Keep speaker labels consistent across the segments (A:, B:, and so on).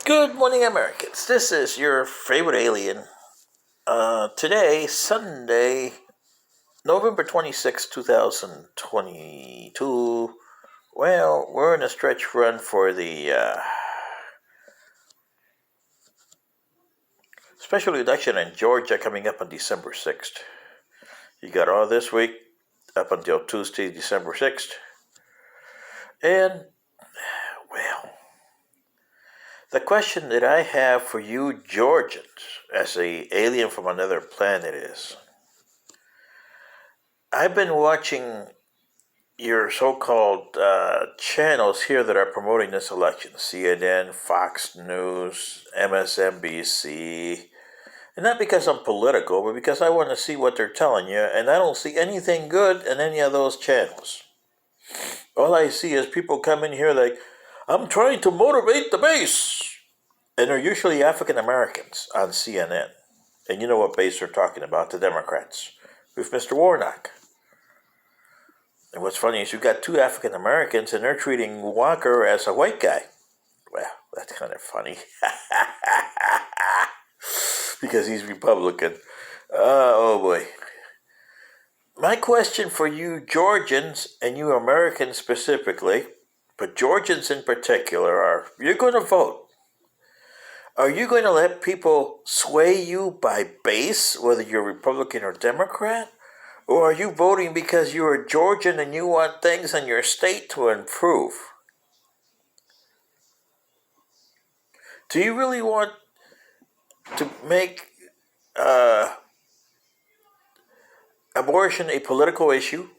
A: Good morning, Americans. This is your favorite alien. Today, Sunday, November 26, 2022. Well, we're in a stretch run for the special election in Georgia coming up on December 6th. You got all this week up until Tuesday, December 6th. And, well, the question that I have for you Georgians as a alien from another planet is, I've been watching your so-called channels here that are promoting this election: CNN, Fox News, MSNBC. And not because I'm political, but because I want to see what they're telling you, and I don't see anything good in any of those channels. All I see is people come in here like, I'm trying to motivate the base. And they're usually African Americans on CNN. And you know what base they're talking about, the Democrats, with Mr. Warnock. And what's funny is you've got two African Americans and they're treating Walker as a white guy. Well, that's kind of funny. Because he's Republican. Oh boy. My question for you Georgians, and you Americans specifically, but Georgians in particular, are you're going to vote. Are you going to let people sway you by base, whether you're Republican or Democrat? Or are you voting because you're a Georgian and you want things in your state to improve? Do you really want to make abortion a political issue?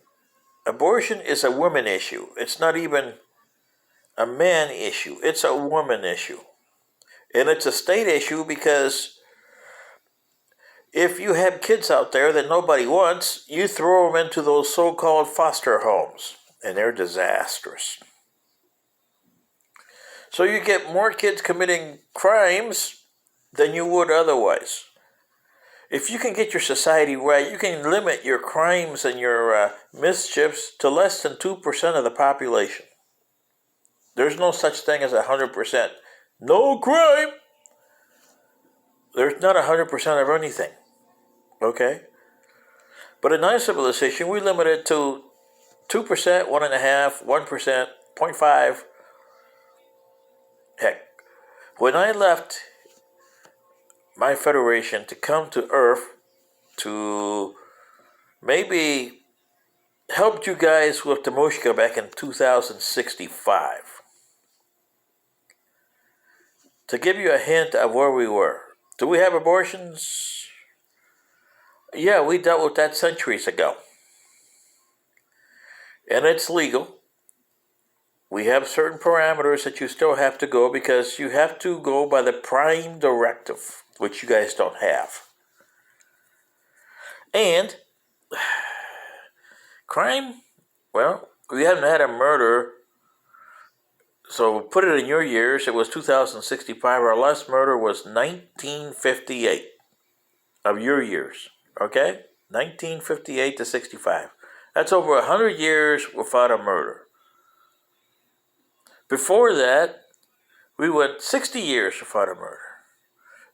A: Abortion is a woman issue. It's not even a man issue. It's a woman issue. And it's a state issue because if you have kids out there that nobody wants, you throw them into those so-called foster homes, and they're disastrous. So you get more kids committing crimes than you would otherwise. If you can get your society right, you can limit your crimes and your mischiefs to less than 2% of the population. There's no such thing as 100%. No crime! There's not 100% of anything. Okay? But in our civilization, we limit it to 2%, 1.5%, 1%, 0.5%. Heck, when I left my federation to come to Earth to maybe help you guys with the Mushka back in 2065, to give you a hint of where we were. Do we have abortions? Yeah, we dealt with that centuries ago. And it's legal. We have certain parameters that you still have to go because you have to go by the prime directive, which you guys don't have. And crime, well, we haven't had a murder. So put it in your years, it was 2065. Our last murder was 1958 of your years, okay? 1958 to 65. That's over 100 years without a murder. Before that, we went 60 years without a murder.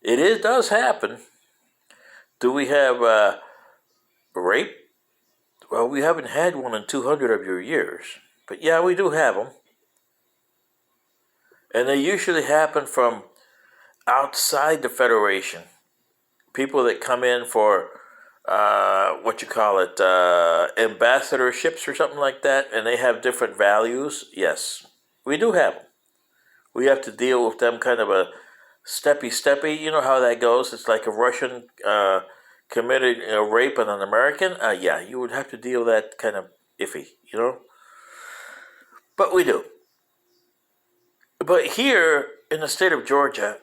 A: It does happen. Do we have rape? Well, we haven't had one in 200 of your years. But yeah, we do have them. And they usually happen from outside the Federation. People that come in for, ambassadorships or something like that, and they have different values. Yes, we do have them. We have to deal with them kind of a steppy. You know how that goes. It's like a Russian committed rape on an American. Yeah, you would have to deal with that kind of iffy, you know. But we do. But here in the state of Georgia,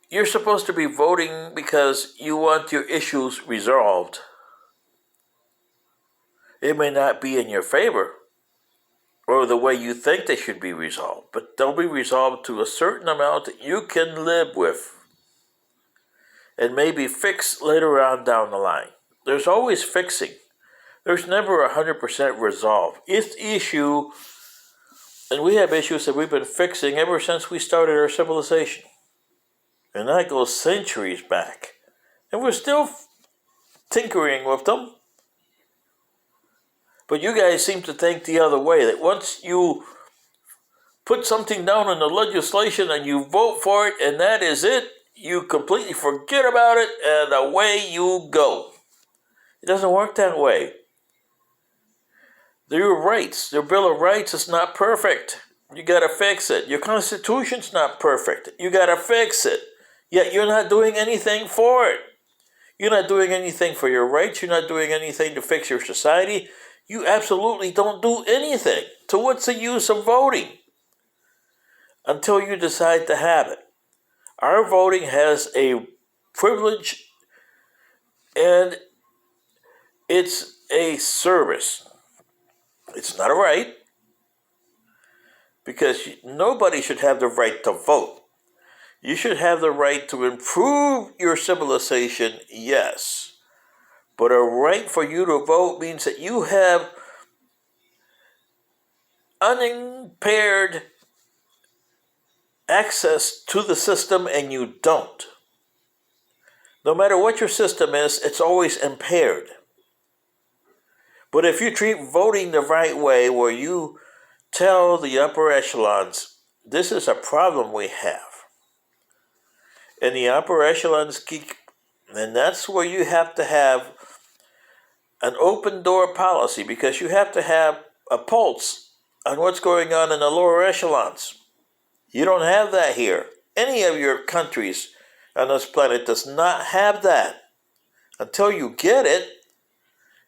A: you're supposed to be voting because you want your issues resolved. It may not be in your favor or the way you think they should be resolved, but they'll be resolved to a certain amount that you can live with and maybe fix later on down the line. There's always fixing. There's never 100% resolve. Each issue And we have issues that we've been fixing ever since we started our civilization. And that goes centuries back. And we're still tinkering with them. But you guys seem to think the other way, that once you put something down in the legislation and you vote for it and that is it, you completely forget about it and away you go. It doesn't work that way. Your rights, your Bill of Rights is not perfect. You gotta fix it. Your Constitution's not perfect. You gotta fix it. Yet you're not doing anything for it. You're not doing anything for your rights. You're not doing anything to fix your society. You absolutely don't do anything. So what's the use of voting? Until you decide to have it. Our voting has a privilege and it's a service. It's not a right, because nobody should have the right to vote. You should have the right to improve your civilization, yes. But a right for you to vote means that you have unimpaired access to the system and you don't. No matter what your system is, it's always impaired. But if you treat voting the right way, where you tell the upper echelons, this is a problem we have. And the upper echelons keep, and that's where you have to have an open door policy, because you have to have a pulse on what's going on in the lower echelons. You don't have that here. Any of your countries on this planet does not have that. Until you get it,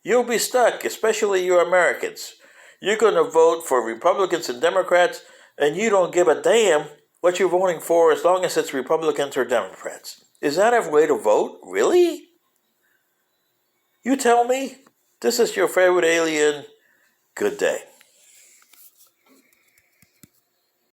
A: you'll be stuck, especially you Americans. You're going to vote for Republicans and Democrats, and you don't give a damn what you're voting for as long as it's Republicans or Democrats. Is that a way to vote? Really? You tell me. This is your favorite alien. Good day.